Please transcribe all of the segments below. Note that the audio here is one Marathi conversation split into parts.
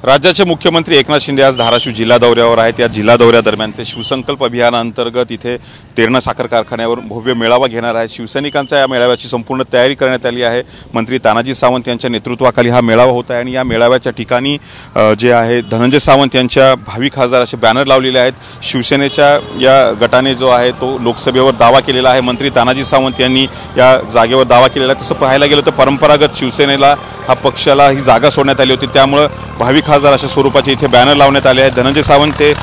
राज्याचे मुख्यमंत्री एकनाथ शिंदे आज धाराशिव जिल्हा दौऱ्यावर आहेत। या जिल्हा दौऱ्यादरम्यान ते शिवसंकल्प अभियानाअंतर्गत इथे तेरणा साखर कारखान्यावर भव्य मेळावा घेणार आहेत। शिवसैनिकांच्या या मेळाव्याची संपूर्ण तयारी करण्यात आली आहे। मंत्री तानाजी सावंत यांच्या नेतृत्वाखाली हा मेळावा होत आहे आणि या मेळाव्याच्या ठिकाणी जे आहे धनंजय सावंत यांच्या भावी खासदार असे बॅनर लावलेले आहेत। शिवसेनेच्या या गटाने जो आहे तो लोकसभेवर दावा केलेला आहे। मंत्री तानाजी सावंत यांनी या जागेवर दावा केलेला आहे। तसं पाहायला गेलं तर परंपरागत शिवसेनेला हा पक्षाला ही जागा सोडण्यात आली होती, त्यामुळे भावी खासदार अशा स्वरूपाचे इथे बॅनर लावण्यात आले आहेत। धनंजय सावंत ते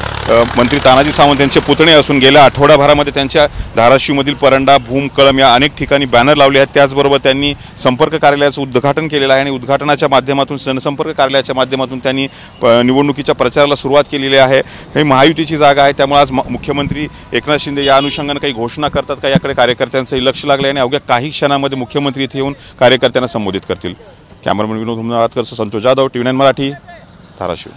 मंत्री तानाजी सावंत यांचे पुतणे असून गेल्या आठवड्याभरामध्ये त्यांच्या धाराशिवमधील परंडा, भूम, कळम या अनेक ठिकाणी बॅनर लावले आहेत। त्याचबरोबर त्यांनी संपर्क कार्यालयाचं उद्घाटन केलेलं आहे आणि उद्घाटनाच्या माध्यमातून जनसंपर्क कार्यालयाच्या माध्यमातून त्यांनी निवडणुकीच्या प्रचाराला सुरुवात केलेली आहे। हे महायुतीची जागा आहे, त्यामुळे आज मुख्यमंत्री एकनाथ शिंदे या अनुषंगाने काही घोषणा करतात का याकडे कार्यकर्त्यांचंही लक्ष लागले आणि अवघ्या काही क्षणांमध्ये मुख्यमंत्री इथे येऊन कार्यकर्त्यांना संबोधित करतील। कॅमेरामन विनोद हुमनाबादकर, संतोष जाधव, TV9 मराठी, धाराशिव।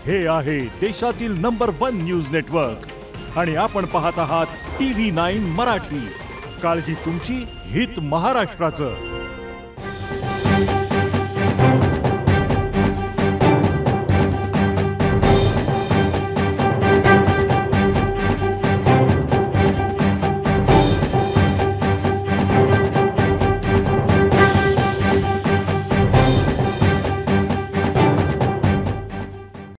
हे आहे देशातील नंबर 1 न्यूज नेटवर्क आणि आपण पाहत आहात TV9 मराठी। काळजी तुमची, हित महाराष्ट्राचं।